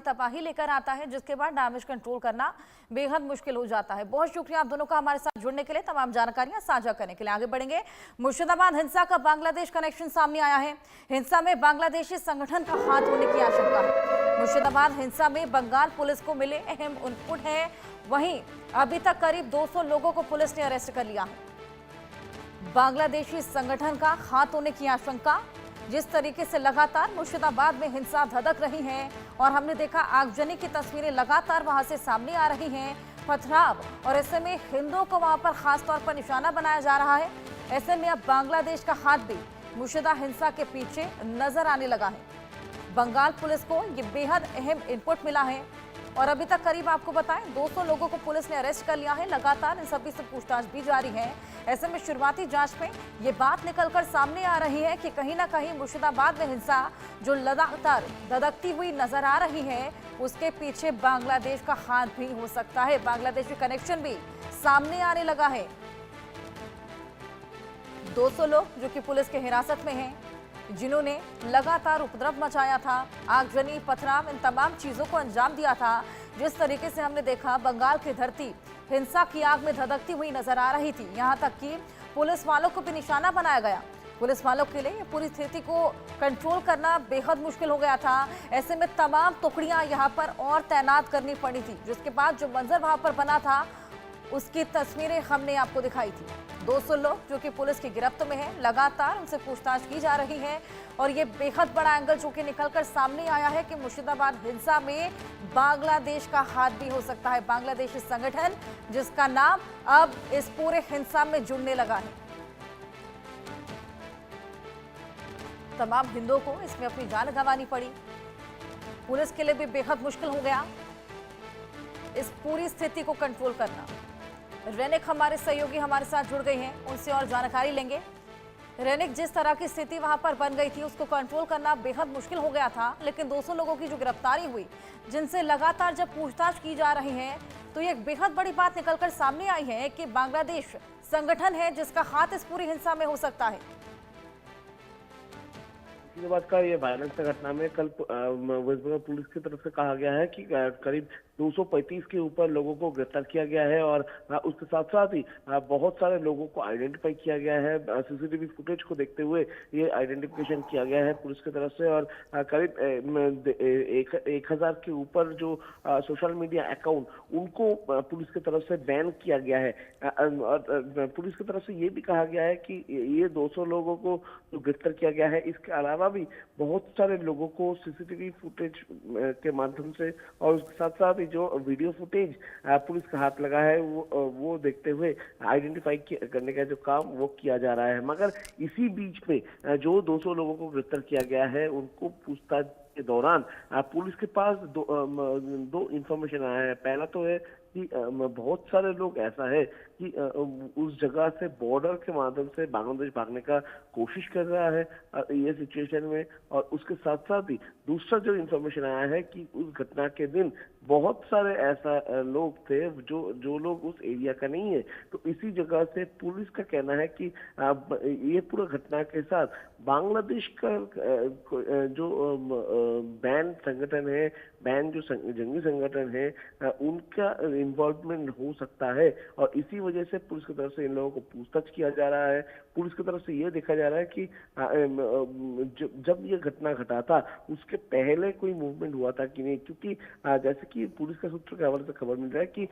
तबाही लेकर आता है, जिसके बाद डैमेज कंट्रोल करना बेहद मुश्किल हो जाता है। बहुत शुक्रिया आप दोनों का हमारे साथ जुड़ने के लिए, तमाम जानकारियां साझा करने के लिए। आगे बढ़ेंगे। मुर्शिदाबाद हिंसा का बांग्लादेश कनेक्शन सामने आया है। हिंसा में बांग्लादेशी संगठन का हाथ होने की आशंका है। मुर्शिदाबाद हिंसा में बंगाल पुलिस को मिले अहम इनपुट है। वहीं अभी तक करीब 200 लोगों को पुलिस ने अरेस्ट कर लिया है। बांग्लादेशी संगठन का हाथ होने की आशंका। जिस तरीके से लगातार मुर्शिदाबाद में हिंसा धधक रही है और हमने देखा आगजनी की तस्वीरें लगातार वहां से सामने आ रही हैं, पथराव, और ऐसे में हिंदुओं को वहां पर खास तौर पर निशाना बनाया जा रहा है। ऐसे में अब बांग्लादेश का हाथ भी मुर्शिदा हिंसा के पीछे नजर आने लगा है। बंगाल पुलिस को ये बेहद अहम इनपुट मिला है और अभी तक करीब आपको बताएं 200 लोगों को पुलिस ने अरेस्ट कर लिया है। लगातार इन सभी से पूछताछ भी जारी है। ऐसे में शुरुआती जांच में ये बात निकलकर सामने आ रही है कि कहीं ना कहीं मुर्शिदाबाद में हिंसा जो लगातार धधकती हुई नजर आ रही है, उसके पीछे बांग्लादेश का हाथ भी हो सकता है। बांग्लादेशी कनेक्शन भी सामने आने लगा है। 200 लोग जो कि पुलिस के हिरासत में हैं, जिन्होंने लगातार उपद्रव मचाया था, आगजनी, पथराव, इन तमाम चीजों को अंजाम दिया था। जिस तरीके से हमने देखा बंगाल की धरती हिंसा की आग में धधकती हुई नजर आ रही थी। यहां तक कि पुलिस वालों को भी निशाना बनाया गया। पुलिस वालों के लिए पूरी स्थिति को कंट्रोल करना बेहद मुश्किल हो गया था। ऐसे में तमाम टुकड़ियां यहां पर और तैनात करनी पड़ी थी, जिसके बाद जो मंजर वहां पर बना था उसकी तस्वीरें हमने आपको दिखाई थी। 200 लोग जो कि पुलिस की गिरफ्त में हैं, लगातार उनसे पूछताछ की जा रही है और ये बेहद बड़ा एंगल जो कि निकलकर सामने आया है कि मुर्शिदाबाद हिंसा में बांग्लादेश का हाथ भी हो सकता है। बांग्लादेशी संगठन जिसका नाम अब इस पूरे हिंसा में जुड़ने लगा है। तमाम हिंदुओं को इसमें अपनी जान गंवानी पड़ी। पुलिस के लिए भी बेहद मुश्किल हो गया इस पूरी स्थिति को कंट्रोल करना। रेनिक हमारे सहयोगी हमारे साथ जुड़ गई हैं, उनसे और जानकारी लेंगे। रेनिक, जिस तरह की स्थिति वहां पर बन गई थी उसको कंट्रोल करना बेहद मुश्किल हो गया था, लेकिन 200 लोगों की जो गिरफ्तारी हुई, जिनसे लगातार जब पूछताछ की जा रही है, तो ये एक बेहद बड़ी बात निकलकर सामने आई है कि बांग्लादेश संगठन है जिसका हाथ इस पूरी हिंसा में हो सकता है। मुर्शिदाबाद का ये वायलेंस का घटना में कल वेस्ट बंगाल पुलिस की तरफ से कहा गया है कि करीब 235 के ऊपर लोगों को गिरफ्तार किया गया है और उसके साथ साथ ही बहुत सारे लोगों को आइडेंटिफाई किया गया है। सीसीटीवी फुटेज को देखते हुए ये आइडेंटिफिकेशन किया गया है पुलिस की तरफ से और करीब 1000 के ऊपर जो सोशल मीडिया अकाउंट उनको पुलिस की तरफ से बैन किया गया है। और पुलिस की तरफ से ये भी कहा गया है कि ये 200 लोगों को जो गिरफ्तार किया गया है, इसके अलावा भी बहुत सारे लोगों को सीसीटीवी फुटेज के माध्यम से और उसके साथ साथ ही जो वीडियो फुटेज पुलिस का हाथ लगा है वो देखते हुए आइडेंटिफाई करने का जो काम वो किया जा रहा है। मगर इसी बीच में जो 200 लोगों को गिरफ्तार किया गया है, उनको पूछताछ के दौरान पुलिस के पास दो इंफॉर्मेशन आया है। पहला तो है कि बहुत सारे लोग ऐसा है कि उस जगह से बॉर्डर के माध्यम से बांग्लादेश भागने का कोशिश कर रहा है ये सिचुएशन में। और उसके साथ साथ ही दूसरा जो इंफॉर्मेशन आया है कि उस घटना के दिन बहुत सारे ऐसा लोग थे जो लोग उस एरिया का नहीं है। तो इसी जगह से पुलिस का कहना है कि ये पूरा घटना के साथ बांग्लादेश का जो बैन संगठन है, बैन जो जंगी संगठन है, उनका इन्वॉल्वमेंट हो सकता है और इसी वजह से पुलिस की तरफ से इन लोगों को पूछताछ किया जा रहा है। पुलिस की तरफ से ये देखा जा रहा है कि जब ये घटना घटा था उसके पहले कोई मूवमेंट हुआ था कि नहीं, क्योंकि जैसे कि पुलिस के सूत्र के हवाले से खबर मिल रहा है कि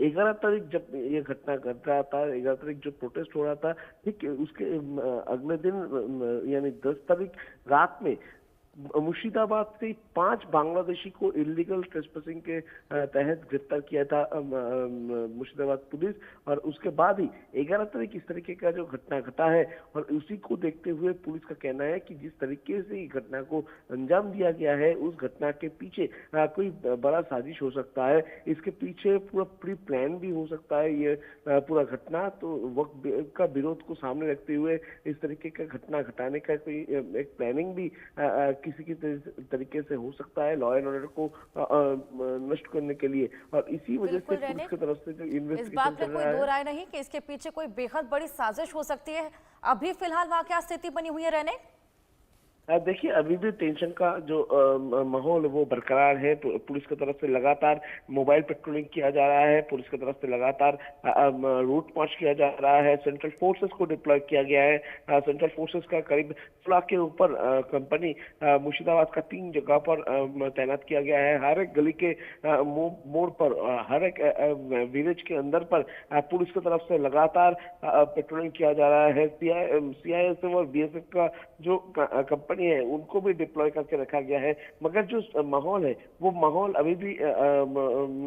11 तारीख जब ये घटना घट रहा था, 11 तारीख जो प्रोटेस्ट हो रहा था, ठीक उसके अगले दिन यानी 10 तारीख रात में मुर्शिदाबाद से 5 बांग्लादेशी को इलीगल ट्रेसपासिंग के तहत गिरफ्तार किया था मुर्शिदाबाद पुलिस। और उसके बाद ही 11 तारीख इस तरीके का जो घटना घटा है और उसी को देखते हुए पुलिस का कहना है कि जिस तरीके से घटना को अंजाम दिया गया है, उस घटना के पीछे कोई बड़ा साजिश हो सकता है। इसके पीछे पूरा प्री प्लान भी हो सकता है ये पूरा घटना। तो वक्त का विरोध को सामने रखते हुए इस तरीके का घटना घटाने का कोई एक प्लानिंग भी किसी की तरीके से हो सकता है लॉ एंड ऑर्डर को नष्ट करने के लिए। और इसी वजह से पुलिस की तरफ से जो इन्वेस्टिगेशन इस बात में कोई दो राय नहीं कि इसके पीछे कोई बेहद बड़ी साजिश हो सकती है। अभी फिलहाल वहां क्या स्थिति बनी हुई है रहने? देखिए अभी भी टेंशन का जो माहौल है वो बरकरार है। पुलिस की तरफ से लगातार मोबाइल पेट्रोलिंग किया जा रहा है, पुलिस की तरफ से लगातार रूट मार्च किया जा रहा है, सेंट्रल फोर्सेस को डिप्लॉय किया गया है। सेंट्रल फोर्सेस का करीब 16 के ऊपर कंपनी मुर्शिदाबाद का 3 जगह पर तैनात किया गया है। हर एक गली के मोड़ पर, हर एक विलेज के अंदर पर पुलिस की तरफ से लगातार पेट्रोलिंग किया जा रहा है। सीआईएसएफ और बीएसएफ का जो कंपनी है उनको भी डिप्लॉय करके रखा गया है। मगर जो माहौल है वो माहौल अभी भी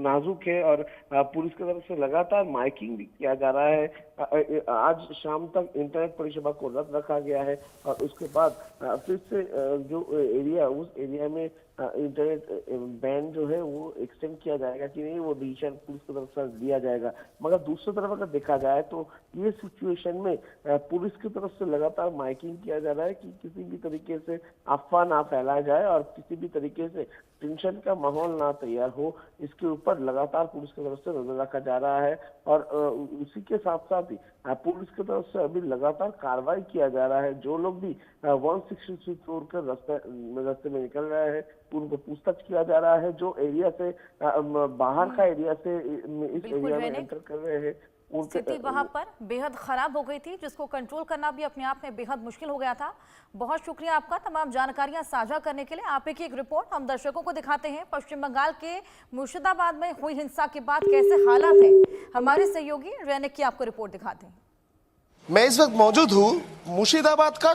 नाजुक है और पुलिस की तरफ से लगातार माइकिंग भी किया जा रहा है। आज शाम तक इंटरनेट परिषेवा को रद्द रखा गया है और उसके बाद फिर से जो एरिया, उस एरिया में इंटरनेट बैन जो है वो एक्सटेंड किया जाएगा कि नहीं, वो डिसीजन पुलिस की तरफ से दिया जाएगा। मगर दूसरी तरफ अगर देखा जाए तो ये सिचुएशन में पुलिस की तरफ से लगातार माइकिंग किया जा रहा है कि किसी भी तरीके से अफवाह ना फैलाया जाए और किसी भी तरीके से टेंशन का माहौल ना तैयार हो, इसके ऊपर लगातार पुलिस की तरफ से नजर रखा जा रहा है। और उसी के साथ साथ ही पुलिस की तरफ से अभी लगातार कार्रवाई किया जा रहा है। जो लोग भी 160 तोड़कर रास्ते में निकल रहे हैं उनको पूछताछ किया जा रहा है। जो एरिया से बाहर का एरिया से इस एरिया में एंटर कर रहे हैं स्थिति वहां पर बेहद खराब हो गई थी, जिसको कंट्रोल करना भी अपने आप में बेहद मुश्किल हो गया था। बहुत शुक्रिया आपका तमाम जानकारियां साझा करने के लिए। आप एक रिपोर्ट हम दर्शकों को दिखाते हैं। पश्चिम बंगाल के मुर्शिदाबाद में हुई हिंसा के बाद कैसे हालात हैं, हमारे सहयोगी रैनिक की आपको रिपोर्ट दिखाते हैं। मैं इस वक्त मौजूद हूँ मुर्शिदाबाद का